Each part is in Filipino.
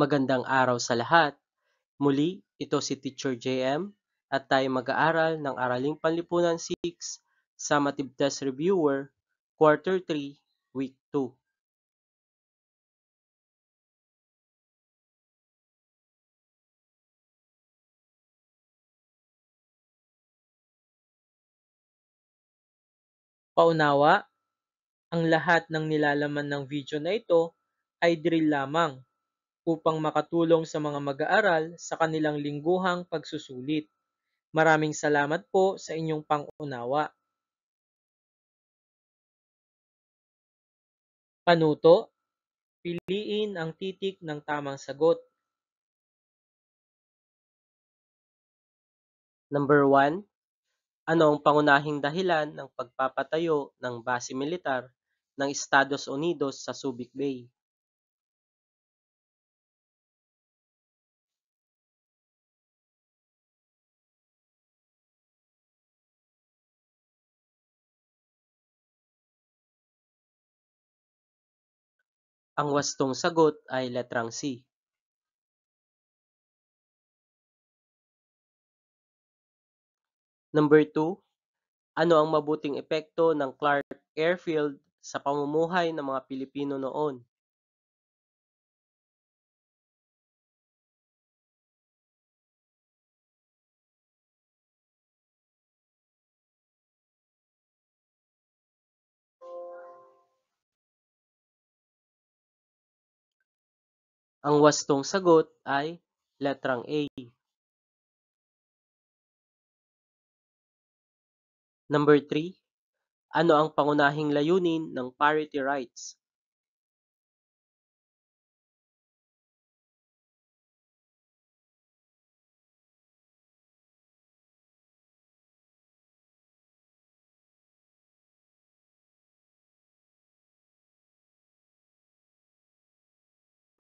Magandang araw sa lahat. Muli, ito si Teacher JM at tayo mag-aaral ng Araling Panlipunan 6 sa Matibtas Reviewer, Quarter 3, Week 2. Paunawa, ang lahat ng nilalaman ng video na ito ay drill lamang upang makatulong sa mga mag-aaral sa kanilang lingguhang pagsusulit. Maraming salamat po sa inyong pangunawa. Panuto, piliin ang titik ng tamang sagot. Number 1. Ano ang pangunahing dahilan ng pagpapatayo ng base militar ng Estados Unidos sa Subic Bay? Ang wastong sagot ay letrang C. Number 2. Ano ang mabuting epekto ng Clark Airfield sa pamumuhay ng mga Pilipino noon? Ang wastong sagot ay letrang A. Number 3. Ano ang pangunahing layunin ng parity rights?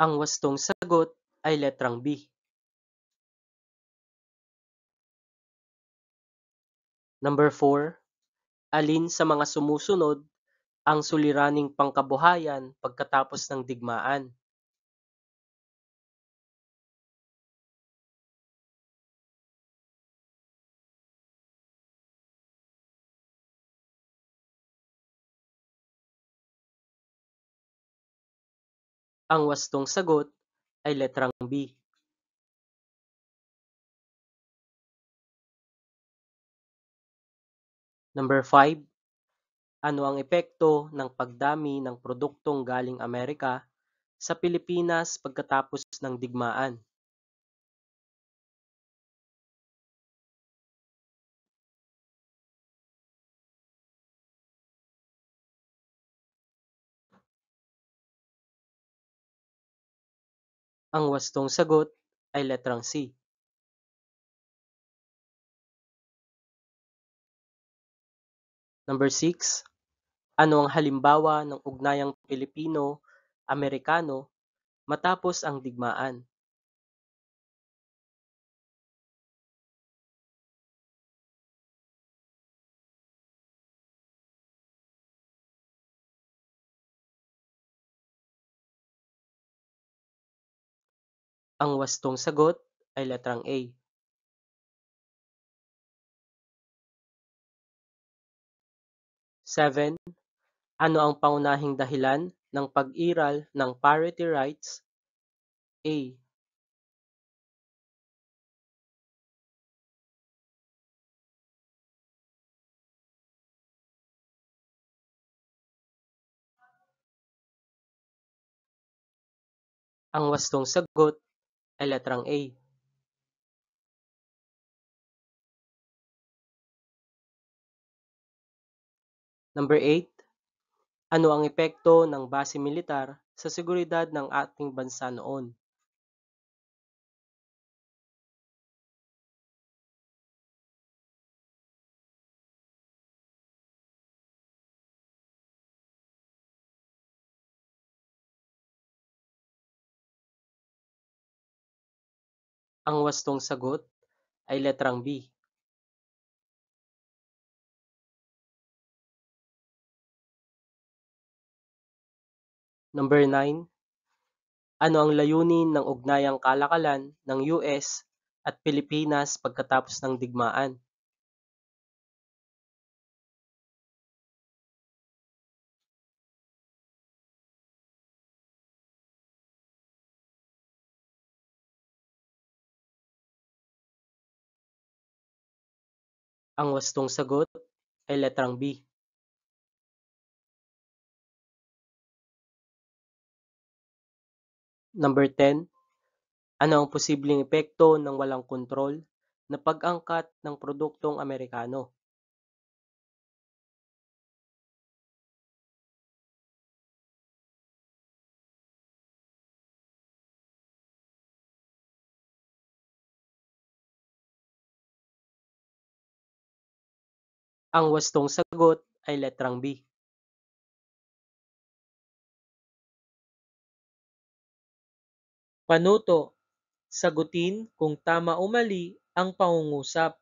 Ang wastong sagot ay letrang B. Number 4. Alin sa mga sumusunod ang suliraning pangkabuhayan pagkatapos ng digmaan? Ang wastong sagot ay letrang B. Number 5. Ano ang epekto ng pagdami ng produktong galing Amerika sa Pilipinas pagkatapos ng digmaan? Ang wastong sagot ay letrang C. Number 6. Ano ang halimbawa ng ugnayang Pilipino-Amerikano matapos ang digmaan? Ang wastong sagot ay letrang A. Seven. Ano ang pangunahing dahilan ng pag-iral ng parity rights? A. Ang wastong sagot ay letrang A. Number 8. Ano ang epekto ng base militar sa seguridad ng ating bansa noon? Ang wastong sagot ay letrang B. Number 9. Ano ang layunin ng ugnayang kalakalan ng US at Pilipinas pagkatapos ng digmaan? Ang wastong sagot ay letrang B. Number 10, ano ang posibleng epekto ng walang kontrol na pag-angkat ng produktong Amerikano? Ang wastong sagot ay letrang B. Panuto, sagutin kung tama o mali ang pangungusap.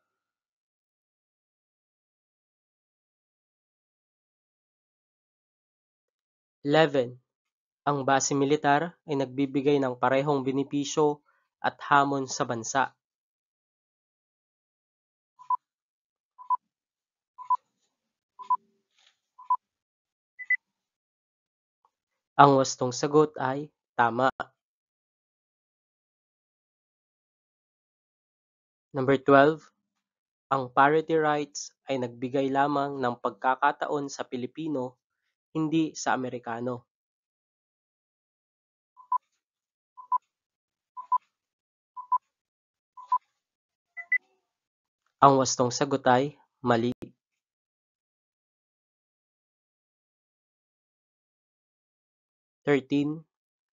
11, ang base militar ay nagbibigay ng parehong benepisyo at hamon sa bansa. Ang wastong sagot ay tama. Number 12, ang parity rights ay nagbigay lamang ng pagkakataon sa Pilipino, hindi sa Amerikano. Ang wastong sagot ay mali. 13,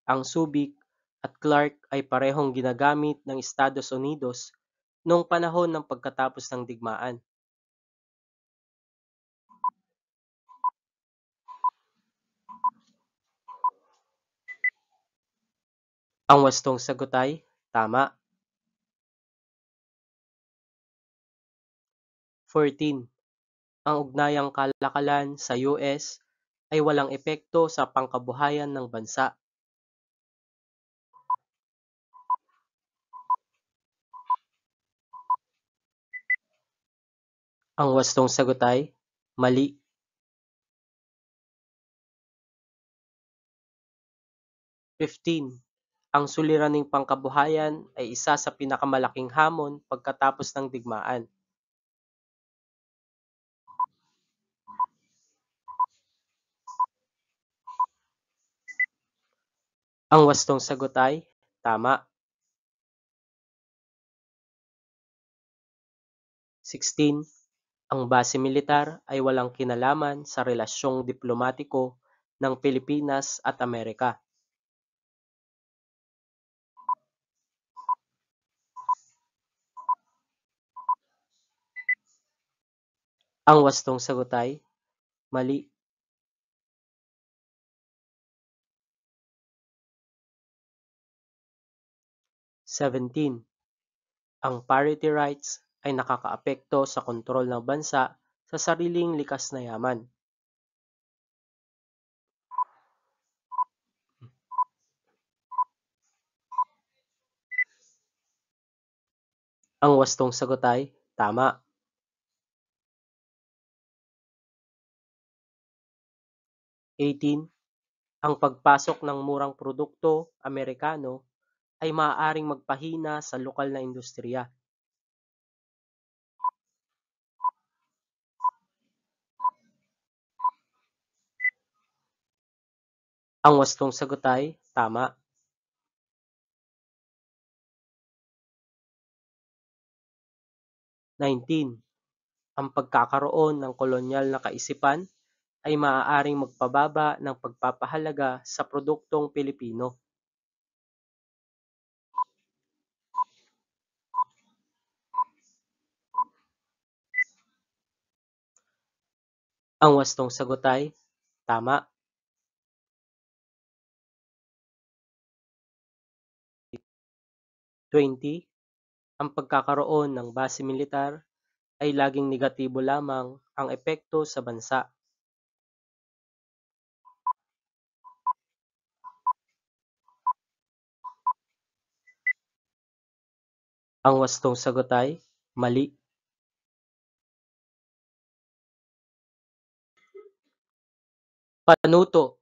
ang Subic at Clark ay parehong ginagamit ng Estados Unidos noong panahon ng pagkatapos ng digmaan. Ang wastong sagot ay tama. 14, ang ugnayang kalakalan sa US ay walang epekto sa pangkabuhayan ng bansa. Ang wastong sagot ay mali. 15, ang suliraning pangkabuhayan ay isa sa pinakamalaking hamon pagkatapos ng digmaan. Ang wastong sagot ay tama. 16, ang base militar ay walang kinalaman sa relasyong diplomatiko ng Pilipinas at Amerika. Ang wastong sagot ay mali. 17, ang parity rights ay nakakaapekto sa kontrol ng bansa sa sariling likas na yaman. Ang wastong sagot ay tama. 18, ang pagpasok ng murang produkto Amerikano ay maaaring magpahina sa lokal na industriya. Ang wastong sagot ay tama. 19, ang pagkakaroon ng kolonyal na kaisipan ay maaaring magpababa ng pagpapahalaga sa produktong Pilipino. Ang wastong sagot ay tama. 20, ang pagkakaroon ng base militar ay laging negatibo lamang ang epekto sa bansa. Ang wastong sagot ay mali. Panuto.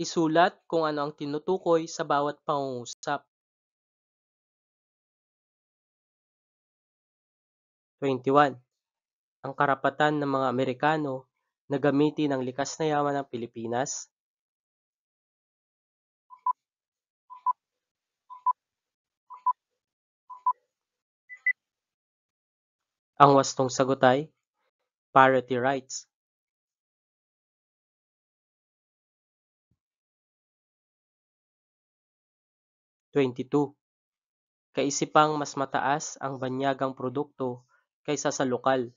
Isulat kung ano ang tinutukoy sa bawat pangungusap. 21. Ang karapatan ng mga Amerikano na gamitin ang likas na yaman ng Pilipinas. Ang wastong sagot ay parity rights. 22. Kaisipang mas mataas ang banyagang produkto kaysa sa lokal.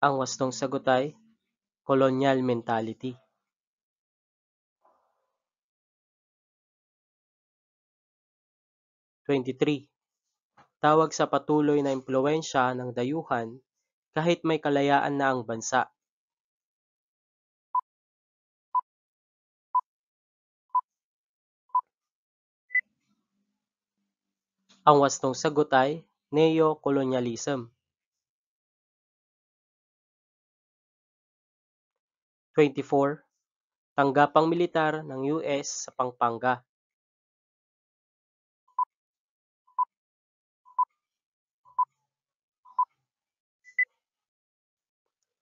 Ang wastong sagot ay colonial mentality. 23. Tawag sa patuloy na impluwensya ng dayuhan kahit may kalayaan na ang bansa. Ang wastong sagot ay neo-colonialism. 24. Tanggapang militar ng US sa Pampanga.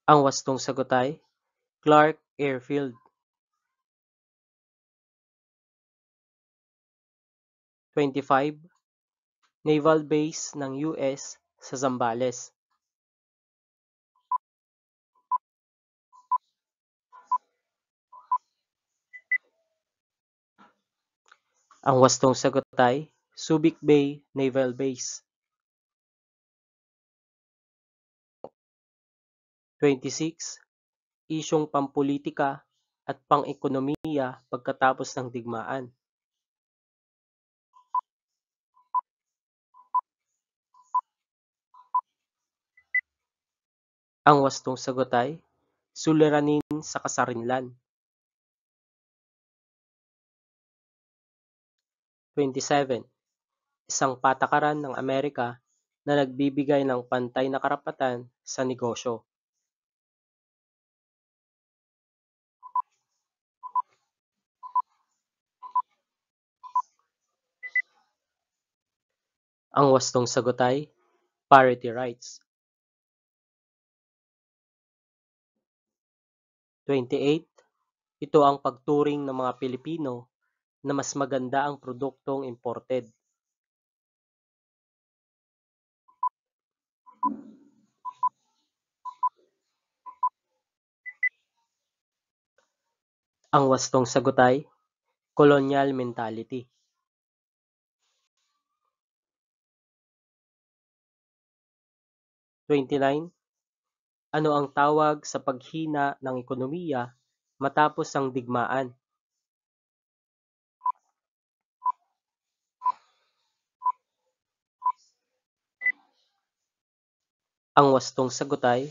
Ang wastong sagot ay Clark Airfield. 25. Naval base ng US sa Zambales. Ang wastong sagot ay Subic Bay Naval Base. 26. Isyung pampulitika at pang-ekonomiya pagkatapos ng digmaan. Ang wastong sagot ay suliranin sa kasarinlan. 27. Isang patakaran ng Amerika na nagbibigay ng pantay na karapatan sa negosyo. Ang wastong sagot ay parity rights. 28. Ito ang pagturing ng mga Pilipino na mas maganda ang produktong imported. Ang wastong sagot ay colonial mentality. 29. Ano ang tawag sa paghina ng ekonomiya matapos ang digmaan? Ang wastong sagot ay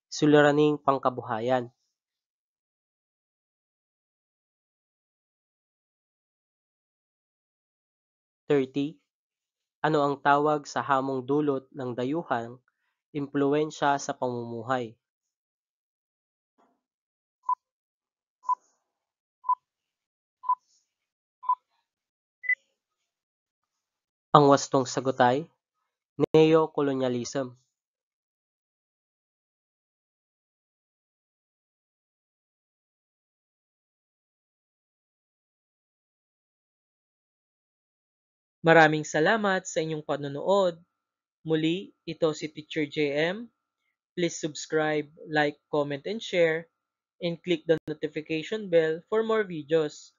suliraning pangkabuhayan. 30. Ano ang tawag sa hamong dulot ng dayuhang impluwensya sa pamumuhay? Ang wastong sagot ay neo-colonialism. 'Maraming salamat sa inyong panonood. Muli, ito si Teacher JM. Please subscribe, like, comment, and share, and click the notification bell for more videos.